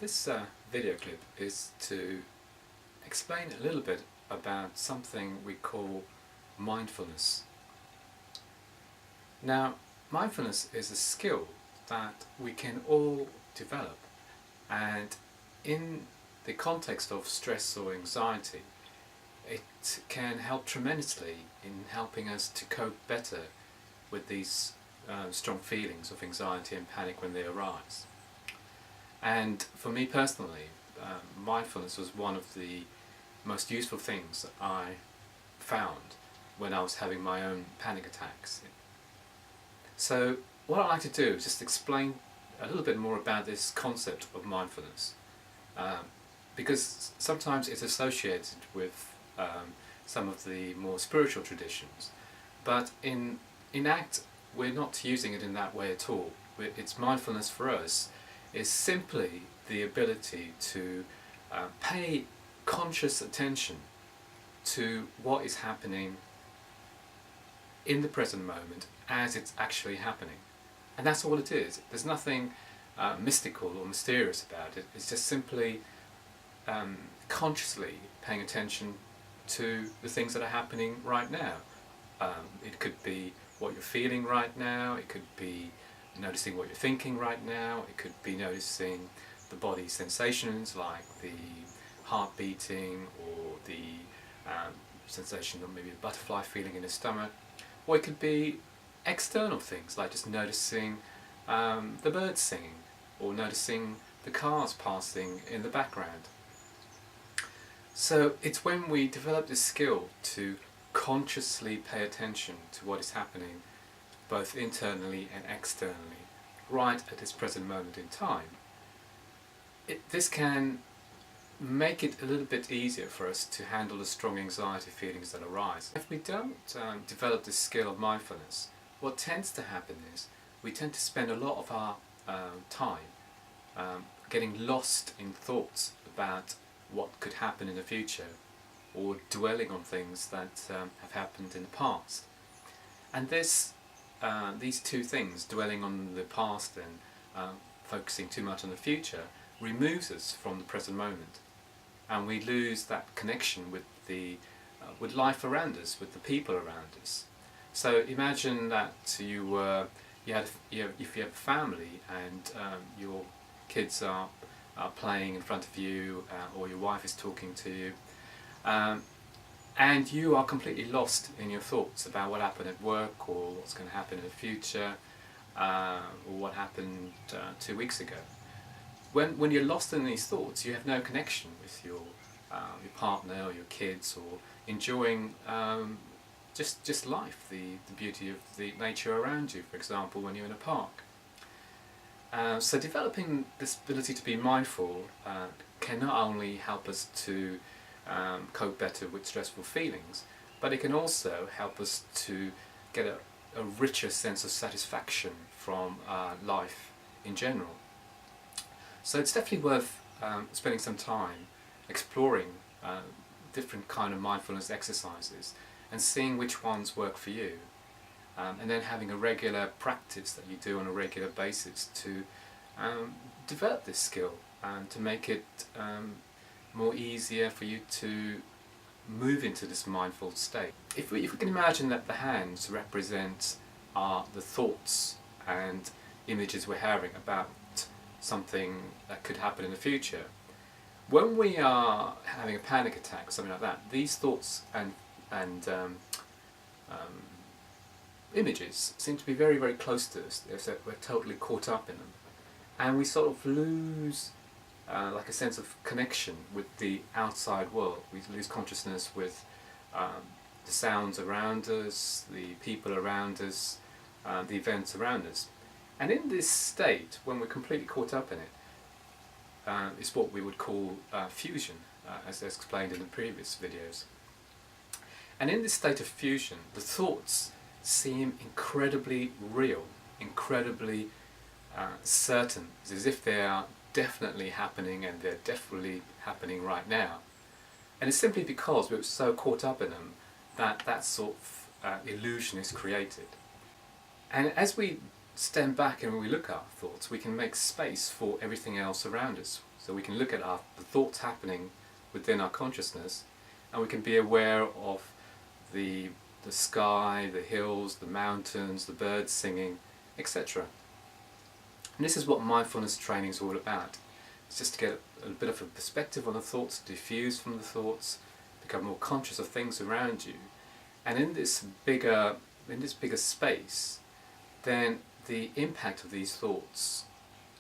This video clip is to explain a little bit about something we call mindfulness. Now, mindfulness is a skill that we can all develop, and in the context of stress or anxiety, it can help tremendously in helping us to cope better with these strong feelings of anxiety and panic when they arise. And for me personally, mindfulness was one of the most useful things that I found when I was having my own panic attacks. So what I'd like to do is just explain a little bit more about this concept of mindfulness, because sometimes it's associated with some of the more spiritual traditions, but in ACT we're not using it in that way at all. It's mindfulness for us is simply the ability to pay conscious attention to what is happening in the present moment as it's actually happening. And that's all it is. There's nothing mystical or mysterious about it. It's just simply consciously paying attention to the things that are happening right now. It could be what you're feeling right now, it could be noticing what you're thinking right now, it could be noticing the body sensations like the heart beating or the sensation of maybe a butterfly feeling in the stomach, or it could be external things like just noticing the birds singing or noticing the cars passing in the background. So it's when we develop this skill to consciously pay attention to what is happening both internally and externally right at this present moment in time. This can make it a little bit easier for us to handle the strong anxiety feelings that arise. If we don't develop this skill of mindfulness, what tends to happen is we tend to spend a lot of our time getting lost in thoughts about what could happen in the future, or dwelling on things that have happened in the past. And these two things, dwelling on the past and focusing too much on the future, removes us from the present moment, and we lose that connection with with life around us, with the people around us. So imagine that if you have a family and your kids are playing in front of you, or your wife is talking to you, and you are completely lost in your thoughts about what happened at work, or what's going to happen in the future, or what happened 2 weeks ago. When you're lost in these thoughts, you have no connection with your partner or your kids, or enjoying just life, the beauty of the nature around you, for example, when you're in a park. So developing this ability to be mindful can not only help us to cope better with stressful feelings, but it can also help us to get a richer sense of satisfaction from life in general. So it's definitely worth spending some time exploring different kind of mindfulness exercises and seeing which ones work for you, and then having a regular practice that you do on a regular basis to develop this skill and to make it more easier for you to move into this mindful state. If we can imagine that the hands represent the thoughts and images we're having about something that could happen in the future, when we are having a panic attack or something like that, these thoughts and images seem to be very, very close to us. So we're totally caught up in them, and we sort of lose like a sense of connection with the outside world. We lose consciousness with the sounds around us, the people around us, the events around us. And in this state, when we're completely caught up in it, is what we would call fusion, as explained in the previous videos. And in this state of fusion, the thoughts seem incredibly real, incredibly certain, as if they are definitely happening, and they're definitely happening right now. And it's simply because we're so caught up in them that sort of illusion is created. And as we stand back and we look at our thoughts, we can make space for everything else around us. So we can look at the thoughts happening within our consciousness, and we can be aware of the sky, the hills, the mountains, the birds singing, etc. And this is what mindfulness training is all about. It's just to get a bit of a perspective on the thoughts, diffuse from the thoughts, become more conscious of things around you. And in this bigger space, then the impact of these thoughts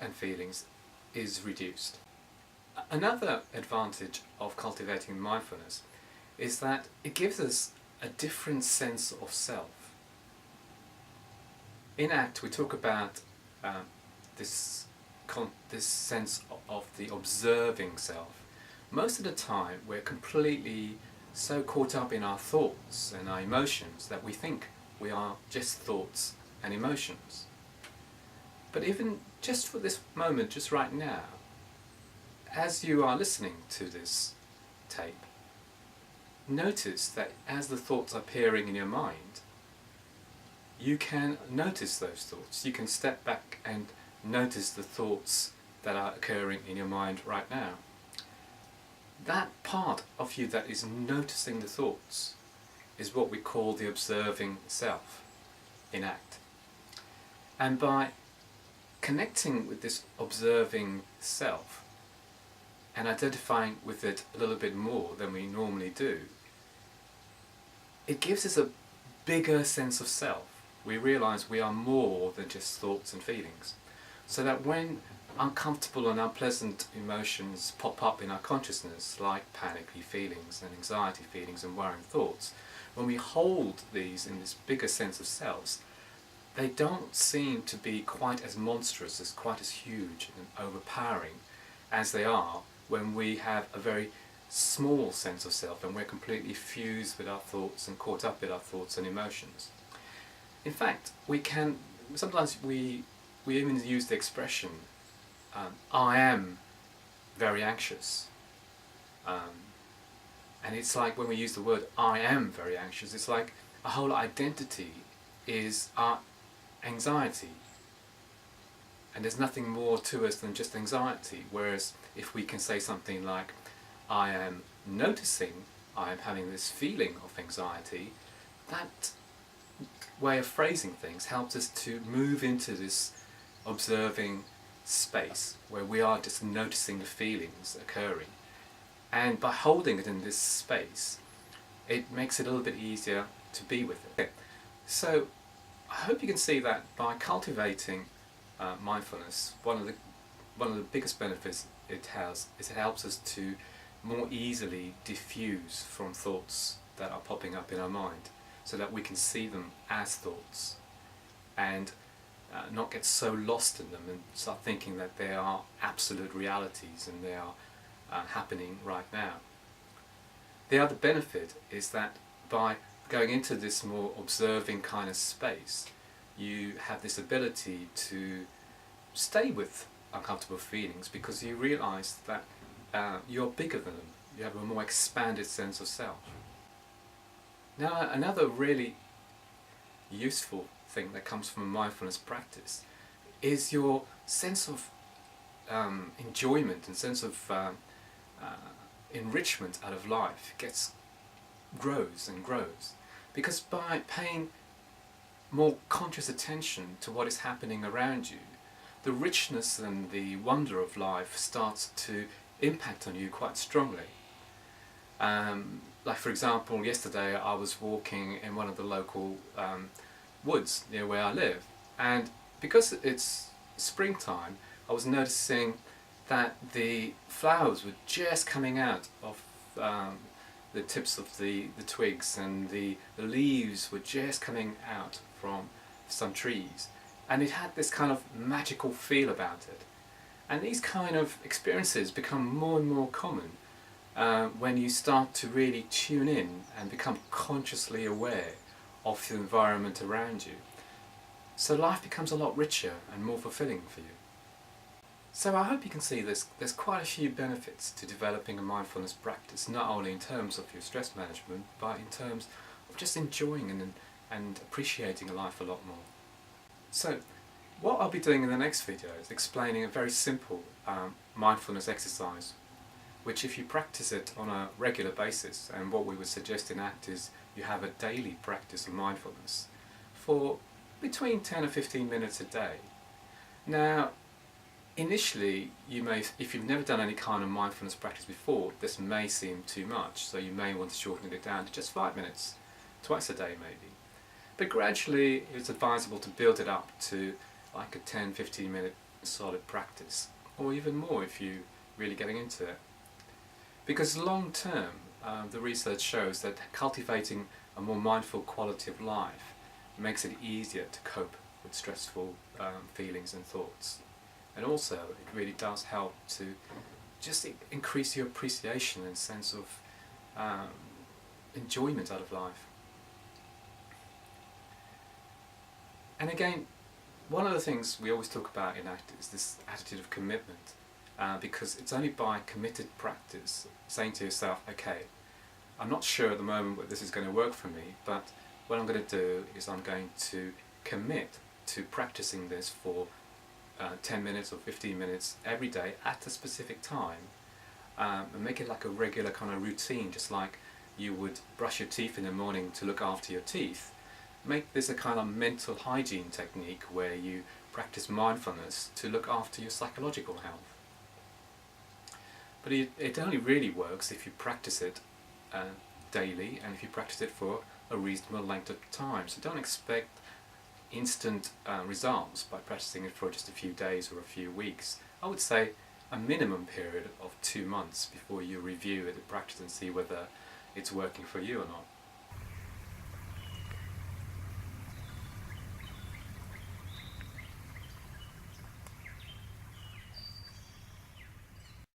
and feelings is reduced. Another advantage of cultivating mindfulness is that it gives us a different sense of self. In ACT we talk about this sense of the observing self. Most of the time we're completely so caught up in our thoughts and our emotions that we think we are just thoughts and emotions. But even just for this moment, just right now, as you are listening to this tape, notice that as the thoughts are appearing in your mind, you can notice those thoughts. You can step back and notice the thoughts that are occurring in your mind right now. That part of you that is noticing the thoughts is what we call the observing self in ACT. And by connecting with this observing self and identifying with it a little bit more than we normally do, it gives us a bigger sense of self. We realize we are more than just thoughts and feelings. So that when uncomfortable and unpleasant emotions pop up in our consciousness, like panicky feelings and anxiety feelings and worrying thoughts, when we hold these in this bigger sense of selves, they don't seem to be quite as monstrous, as quite as huge and overpowering as they are when we have a very small sense of self and we're completely fused with our thoughts and caught up with our thoughts and emotions. In fact, sometimes we even use the expression, I am very anxious. And it's like when we use the word I am very anxious, it's like a whole identity is our anxiety. And there's nothing more to us than just anxiety. Whereas if we can say something like, I am noticing, I am having this feeling of anxiety, that way of phrasing things helps us to move into this observing space where we are just noticing the feelings occurring. And by holding it in this space, it makes it a little bit easier to be with it. So I hope you can see that by cultivating mindfulness, one of the biggest benefits it has is it helps us to more easily diffuse from thoughts that are popping up in our mind, so that we can see them as thoughts and not get so lost in them and start thinking that they are absolute realities and they are happening right now. The other benefit is that by going into this more observing kind of space, you have this ability to stay with uncomfortable feelings because you realize that you're bigger than them. You have a more expanded sense of self. Now, another really useful thing that comes from a mindfulness practice is your sense of enjoyment and sense of enrichment out of life grows and grows, because by paying more conscious attention to what is happening around you, the richness and the wonder of life starts to impact on you quite strongly. Like for example, yesterday I was walking in one of the local woods near where I live, and because it's springtime, I was noticing that the flowers were just coming out of the tips of the twigs, and the leaves were just coming out from some trees, and it had this kind of magical feel about it. And these kind of experiences become more and more common when you start to really tune in and become consciously aware of the environment around you. So life becomes a lot richer and more fulfilling for you. So I hope you can see there's quite a few benefits to developing a mindfulness practice, not only in terms of your stress management, but in terms of just enjoying and appreciating life a lot more. So What I'll be doing in the next video is explaining a very simple mindfulness exercise, which if you practice it on a regular basis, and what we would suggest in ACT is you have a daily practice of mindfulness for between 10 or 15 minutes a day. Now, initially, you may, if you've never done any kind of mindfulness practice before, this may seem too much, so you may want to shorten it down to just 5 minutes, twice a day maybe. But gradually, it's advisable to build it up to like a 10-15 minute solid practice, or even more if you're really getting into it. Because long term, the research shows that cultivating a more mindful quality of life makes it easier to cope with stressful feelings and thoughts. And also, it really does help to just increase your appreciation and sense of enjoyment out of life. And again, one of the things we always talk about in ACT is this attitude of commitment. Because it's only by committed practice, saying to yourself, okay, I'm not sure at the moment whether this is going to work for me, but what I'm going to do is I'm going to commit to practicing this for 10 minutes or 15 minutes every day at a specific time, and make it like a regular kind of routine, just like you would brush your teeth in the morning to look after your teeth. Make this a kind of mental hygiene technique where you practice mindfulness to look after your psychological health. But it only really works if you practice it daily, and if you practice it for a reasonable length of time. So don't expect instant results by practicing it for just a few days or a few weeks. I would say a minimum period of 2 months before you review it and practice and see whether it's working for you or not.